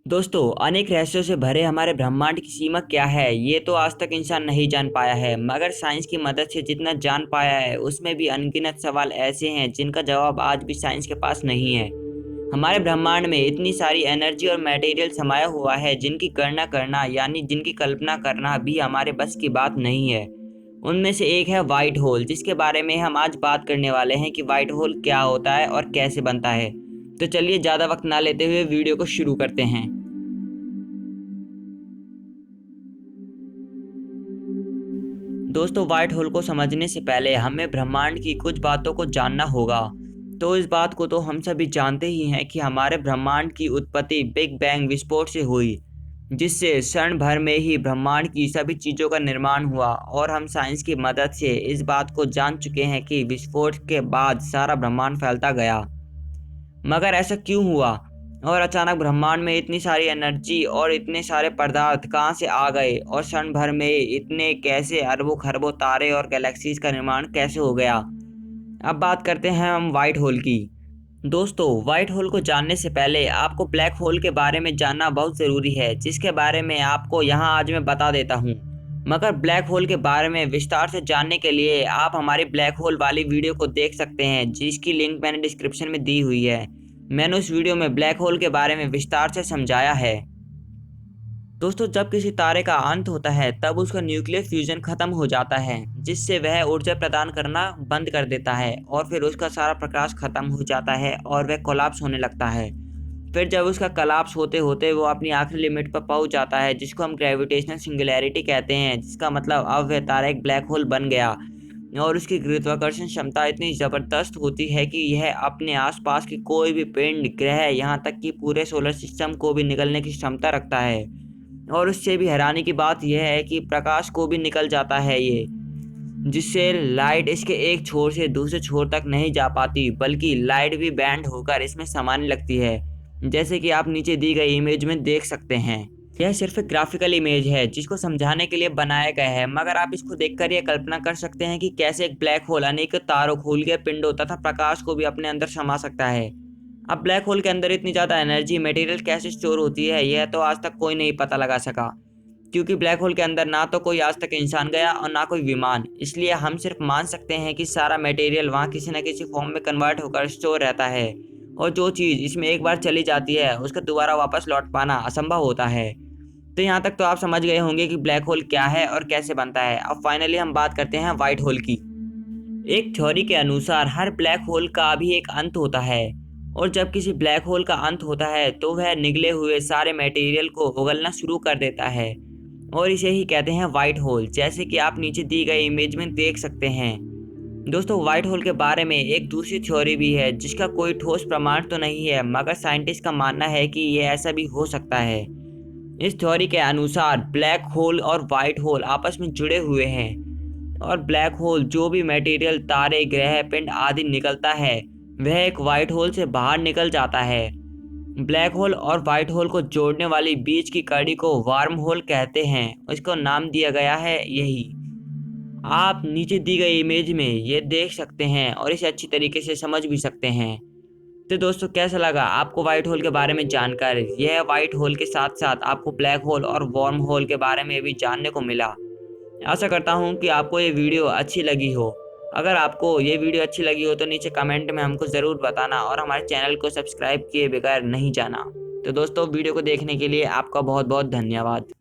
दोस्तों, अनेक रहस्यों से भरे हमारे ब्रह्मांड की सीमा क्या है, ये तो आज तक इंसान नहीं जान पाया है। मगर साइंस की मदद से जितना जान पाया है, उसमें भी अनगिनत सवाल ऐसे हैं जिनका जवाब आज भी साइंस के पास नहीं है। हमारे ब्रह्मांड में इतनी सारी एनर्जी और मटेरियल समाया हुआ है, जिनकी गणना करना यानी जिनकी कल्पना करना भी हमारे बस की बात नहीं है। उनमें से एक है व्हाइट होल, जिसके बारे में हम आज बात करने वाले हैं कि व्हाइट होल क्या होता है और कैसे बनता है। तो चलिए, ज़्यादा वक्त ना लेते हुए वीडियो को शुरू करते हैं। दोस्तों, व्हाइट होल को समझने से पहले हमें ब्रह्मांड की कुछ बातों को जानना होगा। तो इस बात को तो हम सभी जानते ही हैं कि हमारे ब्रह्मांड की उत्पत्ति बिग बैंग विस्फोट से हुई, जिससे क्षण भर में ही ब्रह्मांड की सभी चीज़ों का निर्माण हुआ। और हम साइंस की मदद से इस बात को जान चुके हैं कि विस्फोट के बाद सारा ब्रह्मांड फैलता गया। मगर ऐसा क्यों हुआ और अचानक ब्रह्मांड में इतनी सारी एनर्जी और इतने सारे पदार्थ कहाँ से आ गए और क्षण भर में इतने कैसे अरबों खरबों तारे और गैलेक्सीज का निर्माण कैसे हो गया। अब बात करते हैं हम व्हाइट होल की। दोस्तों, व्हाइट होल को जानने से पहले आपको ब्लैक होल के बारे में जानना बहुत ज़रूरी है, जिसके बारे में आपको यहाँ आज मैं बता देता हूँ। मगर ब्लैक होल के बारे में विस्तार से जानने के लिए आप हमारी ब्लैक होल वाली वीडियो को देख सकते हैं, जिसकी लिंक मैंने डिस्क्रिप्शन में दी हुई है। मैंने उस वीडियो में ब्लैक होल के बारे में विस्तार से समझाया है। दोस्तों, जब किसी तारे का अंत होता है तब उसका न्यूक्लियर फ्यूजन खत्म हो जाता है, जिससे वह ऊर्जा प्रदान करना बंद कर देता है और फिर उसका सारा प्रकाश खत्म हो जाता है और वह कोलैप्स होने लगता है। फिर जब उसका कोलैप्स होते होते वो अपनी आखिरी लिमिट पर पहुंच जाता है, जिसको हम ग्रेविटेशनल सिंगुलैरिटी कहते हैं, जिसका मतलब अब वह तारा एक ब्लैक होल बन गया। और उसकी गुरुत्वाकर्षण क्षमता इतनी ज़बरदस्त होती है कि यह अपने आसपास की कोई भी पिंड, ग्रह, यहाँ तक कि पूरे सोलर सिस्टम को भी निगलने की क्षमता रखता है। और उससे भी हैरानी की बात यह है कि प्रकाश को भी निकल जाता है ये, जिससे लाइट इसके एक छोर से दूसरे छोर तक नहीं जा पाती, बल्कि लाइट भी बैंड होकर इसमें समाने लगती है, जैसे कि आप नीचे दी गई इमेज में देख सकते हैं। यह सिर्फ एक ग्राफिकल इमेज है जिसको समझाने के लिए बनाया गया है, मगर आप इसको देखकर यह कल्पना कर सकते हैं कि कैसे एक ब्लैक होल अनेक तारों, खोल के पिंडों तथा प्रकाश को भी अपने अंदर समा सकता है। अब ब्लैक होल के अंदर इतनी ज़्यादा एनर्जी मटेरियल कैसे स्टोर होती है, यह तो आज तक कोई नहीं पता लगा सका, क्योंकि ब्लैक होल के अंदर ना तो कोई आज तक इंसान गया और ना कोई विमान। इसलिए हम सिर्फ मान सकते हैं कि सारा मटेरियल वहाँ किसी न किसी फॉर्म में कन्वर्ट होकर स्टोर रहता है, और जो चीज़ इसमें एक बार चली जाती है उसका दोबारा वापस लौट पाना असंभव होता है। तो यहाँ तक तो आप समझ गए होंगे कि ब्लैक होल क्या है और कैसे बनता है। अब फाइनली हम बात करते हैं व्हाइट होल की। एक थ्योरी के अनुसार हर ब्लैक होल का भी एक अंत होता है, और जब किसी ब्लैक होल का अंत होता है तो वह निगले हुए सारे मटेरियल को उगलना शुरू कर देता है, और इसे ही कहते हैं व्हाइट होल, जैसे कि आप नीचे दी गई इमेज में देख सकते हैं। दोस्तों, व्हाइट होल के बारे में एक दूसरी थ्योरी भी है, जिसका कोई ठोस प्रमाण तो नहीं है, मगर साइंटिस्ट का मानना है कि यह ऐसा भी हो सकता है। इस थ्योरी के अनुसार ब्लैक होल और व्हाइट होल आपस में जुड़े हुए हैं, और ब्लैक होल जो भी मटेरियल, तारे, ग्रह, पिंड आदि निकलता है, वह एक व्हाइट होल से बाहर निकल जाता है। ब्लैक होल और व्हाइट होल को जोड़ने वाली बीच की कड़ी को वार्म होल कहते हैं, इसको नाम दिया गया है यही। आप नीचे दी गई इमेज में ये देख सकते हैं और इसे अच्छी तरीके से समझ भी सकते हैं। तो दोस्तों, कैसा लगा आपको व्हाइट होल के बारे में जानकर? यह व्हाइट होल के साथ साथ आपको ब्लैक होल और वार्म होल के बारे में भी जानने को मिला। आशा करता हूँ कि आपको ये वीडियो अच्छी लगी हो। अगर आपको ये वीडियो अच्छी लगी हो तो नीचे कमेंट में हमको ज़रूर बताना, और हमारे चैनल को सब्सक्राइब किए बगैर नहीं जाना। तो दोस्तों, वीडियो को देखने के लिए आपका बहुत बहुत धन्यवाद।